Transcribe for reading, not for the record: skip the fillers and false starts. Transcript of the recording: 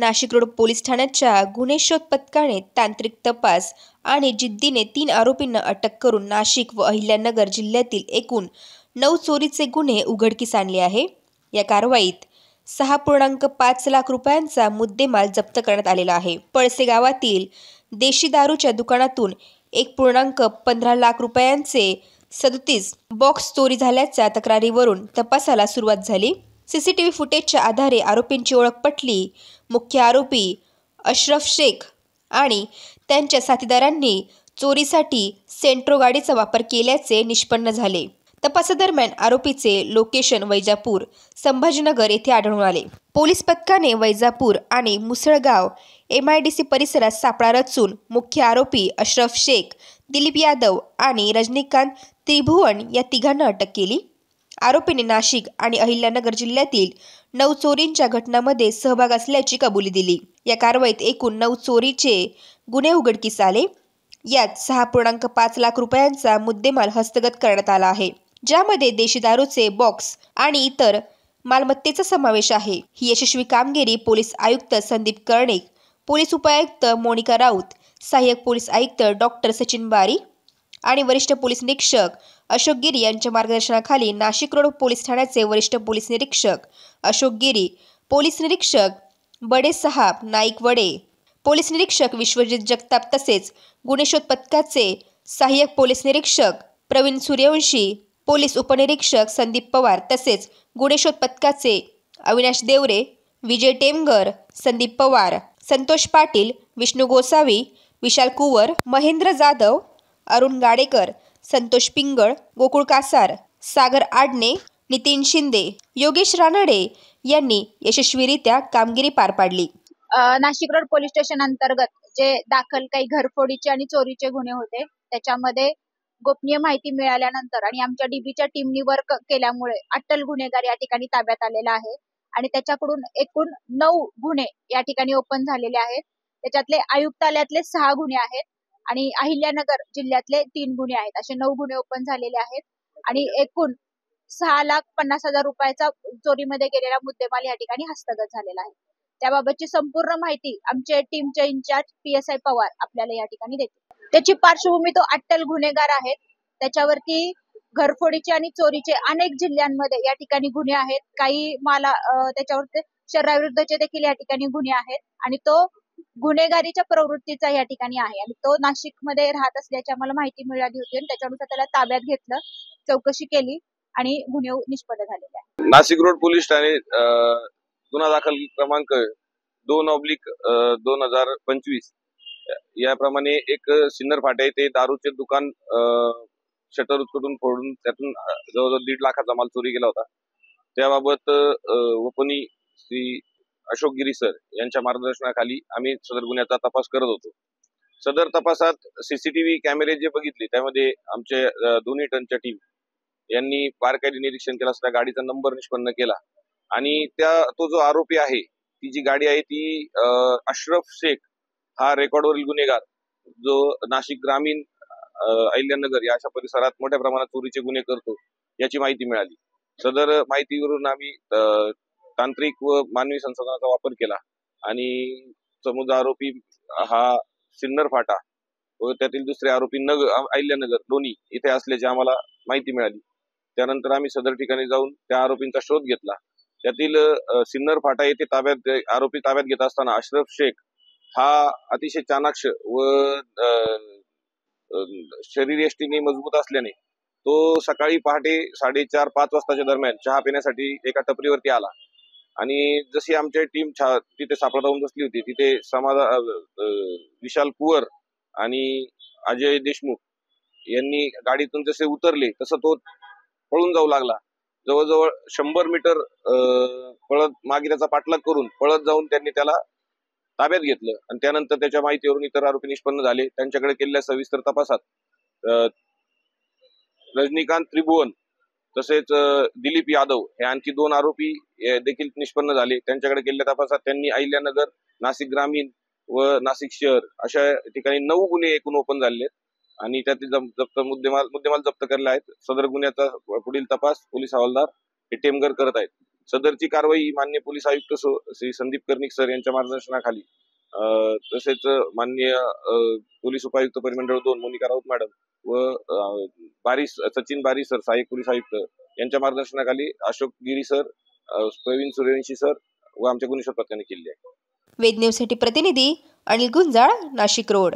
Nashik road police ठाण्याच्या गुन्हे शोध पथकाने तांत्रिक तपास आणि जिद्दीने 3 आरोपींना अटक करून नाशिक व अहिल्यानगर जिल्ह्यातील एकूण 9 चोरीचे गुन्हे उघडकीस आणले आहे। या कारवाईत 6.5 लाख रुपयांचा मुद्देमाल जप्त करण्यात आलेला आहे। पळसे गावातील देशी दारूच्या दुकानातून 1.15 लाख रुपयांचे 37 बॉक्स चोरी झाल्याच्या तक्रारीवरून तपासाला सुरुवात झाली। सीसीटीव्ही फुटेजच्या आधारे आरोपींची ओळख पटली। मुख्य आरोपी अशरफ शेख आणि त्यांच्या साथीदारांनी चोरीसाठी सेंट्रो गाडीचा वापर केल्याचे निष्पन्न झाले। तपासादरम्यान आरोपीचे लोकेशन वैजापूर, संभाजीनगर येथे आढळून आले। पोलीस पथकाने वैजापूर आणि मुसळगाव MIDC परिसरात सापळा रचून मुख्य आरोपी अशरफ शेख, दिलीप यादव आणि रजनीकांत त्रिभुवन या तिघांना अटक केली। आरोपीने नाशिक आणि अहिल्यानगर जिल्ह्यातील 9 चोरींच्या घटनांमध्ये सहभाग असल्याची कबुली दिली। या कारवाईत एकूण 9 चोरीचे गुन्हे उघडकीस आले। यात 6.5 लाख रुपयांचा मुद्देमाल हस्तगत करण्यात आला आहे, ज्यामध्ये देशी दारूचे बॉक्स आणि इतर मालमत्तेचा समावेश आहे। ही यशस्वी कामगिरी पोलीस आयुक्त संदीप कर्णिक, पोलीस उपायुक्त मोनिका राऊत, सहाय्यक पोलीस आयुक्त डॉक्टर सचिन बारी आणि वरिष्ठ पोलीस निरीक्षक अशोक गिरी यांच्या मार्गदर्शनाखाली नाशिक रोड पोलीस ठाण्याचे वरिष्ठ पोलीस निरीक्षक अशोक गिरी, पोलीस निरीक्षक बडे साहब नाईक वडे, पोलीस निरीक्षक विश्वजित जगताप तसेच गुन्हे शोध पथकाचे सहाय्यक पोलीस निरीक्षक प्रवीण सूर्यवंशी, पोलीस उपनिरीक्षक संदीप पवार तसेच गुन्हे शोध पथकाचे अविनाश देवरे, विजय टेमगर, संदीप पवार, संतोष पाटील, विष्णू गोसावी, विशाल कुवर, महेंद्र जाधव, अरुण गाडेकर, संतोष पिंगळ, गोकुळ कासार, सागर आडणे, नितीन शिंदे, योगेश रानडे यांनी यशस्वीरित्या कामगिरी पार पाडली। नाशिक रोड पोलीस स्टेशन अंतर्गत जे दाखल काही घरफोडीचे आणि चोरीचे गुन्हे होते, त्याच्यामध्ये गोपनीय माहिती मिळाल्यानंतर आणि आमच्या डीबीच्या टीमनी वर्क केल्यामुळे अट्टल गुन्हेगार या ठिकाणी ताब्यात आलेला आहे आणि त्याच्याकडून एकूण 9 गुन्हे या ठिकाणी ओपन झालेले आहेत। त्याच्यातले आयुक्तालयातले 6 गुन्हे आहेत आणि अहिल्यानगर जिल्ह्यातले 3 गुन्हे आहेत। असे 9 गुन्हे ओपन झालेले आहेत आणि एकूण 6,50,000 रुपयाचा चोरीमध्ये गेलेला मुद्देमाल या ठिकाणी हस्तगत झालेला आहे। त्याबाबतची संपूर्ण माहिती आमचे टीमचे इंचार्ज PSI पवार आपल्याला या ठिकाणी देतील। त्याची पार्श्वभूमी तो अट्टल गुन्हेगार आहेत। त्याच्यावरती घरफोडीचे आणि चोरीचे अनेक जिल्ह्यांमध्ये या ठिकाणी गुन्हे आहेत। काही त्याच्यावरती शरीराविरुद्धचे देखील या ठिकाणी गुन्हे आहेत आणि तो गुन्हेगारीच्या प्रवृत्तीचा या ठिकाणी आहे आणि तो नाशिक मध्ये राहत असल्याची आम्हाला माहिती मिळाली होती आणि त्याच्यानुसार त्याला ताब्यात घेतलं, चौकशी केली आणि गुन्हे निष्पन्न झालेले आहे। नाशिक रोड पोलीस ठाणे गुन्हा दाखल क्रमांक 2/2025 याप्रमाणे एक सिन्नर फाटे येथे दारूचे दुकान शटर उचलून फोडून त्यातून जवळजवळ 1.5 लाखाचा माल चोरी गेला होता। त्याबाबत उपनी श्री अशोक गिरी सर यांच्या मार्गदर्शनाखाली आम्ही सदर गुन्ह्याचा तपास करत होतो। सदर तपासात CCTV कॅमेरे जे बघितले त्यामध्ये आमचे दोन्ही टनच्या टीम यांनी बारकाईने निरीक्षण केलं असता गाडीचा नंबर निष्पन्न केला आणि तो जो आरोपी आहे, ती जी गाडी आहे ती अशरफ शेख हा रेकॉर्डवरील गुन्हेगार जो नाशिक ग्रामीण, अहिल्यानगर या अशा परिसरात मोठ्या प्रमाणात चोरीचे गुन्हे करतो याची माहिती मिळाली। सदर माहितीवरून आम्ही तांत्रिक व मानवी संसाधनाचा वापर केला आणि समुद्र आरोपी हा सिन्नर फाटा व त्यातील दुसरे आरोपी अहिल्यानगर दोन्ही इथे असल्याची आम्हाला माहिती मिळाली। त्यानंतर आम्ही सदर ठिकाणी जाऊन त्या आरोपींचा शोध घेतला। त्यातील सिन्नर फाटा येथे आरोपी ताब्यात घेत असताना अशरफ शेख हा अतिशय चाणाक्ष व शरीरयष्टीने मजबूत असल्याने तो सकाळी पहाटे 4:30-5 वाजताच्या दरम्यान चहा पिण्यासाठी एका टपरीवरती आला आणि जशी आमची टीम तिथे सापळा जाऊन बसली होती, तिथे विशाल कुवर आणि अजय देशमुख यांनी गाडीतून जसे उतरले तसं तो पळून जाऊ लागला। जवळजवळ 100 मीटर पळत मागे त्याचा पाठलाग करून पळत जाऊन त्यांनी त्याला ताब्यात घेतलं आणि त्यानंतर त्याच्या माहितीवरून इतर आरोपी निष्पन्न झाले। त्यांच्याकडे केलेल्या सविस्तर तपासात रजनीकांत त्रिभुवन तसेच दिलीप यादव हे आणखी 2 आरोपी देखील निष्पन्न झाले। त्यांच्याकडे केलेल्या तपासात त्यांनी अहिल्यानगर, नाशिक ग्रामीण व नाशिक शहर अशा ठिकाणी 9 गुन्हे एकूण ओपन झाले आणि त्यातील मुद्देमाल जप्त केलेला आहे। सदर गुन्ह्याचा पुढील तपास पोलीस हवालदार हे टेमघर करत आहेत. सदरची कारवाई माननीय पोलीस आयुक्त श्री संदीप कर्णिक सर यांच्या मार्गदर्शनाखाली तसेच माननीय पोलीस उपायुक्त परिमंडळ 2 मोनिका राऊत मॅडम व सचिन बारी सर सहाय्यक पोलीस आयुक्त यांच्या मार्गदर्शनाखाली अशोक गिरी सर, प्रवीण सूर्यवंशी सर व आमच्या गुन्हे शोध पथकाने केली आहे. वेद न्यूजसाठी प्रतिनिधी अनिल गुंजाळ, नाशिक रोड.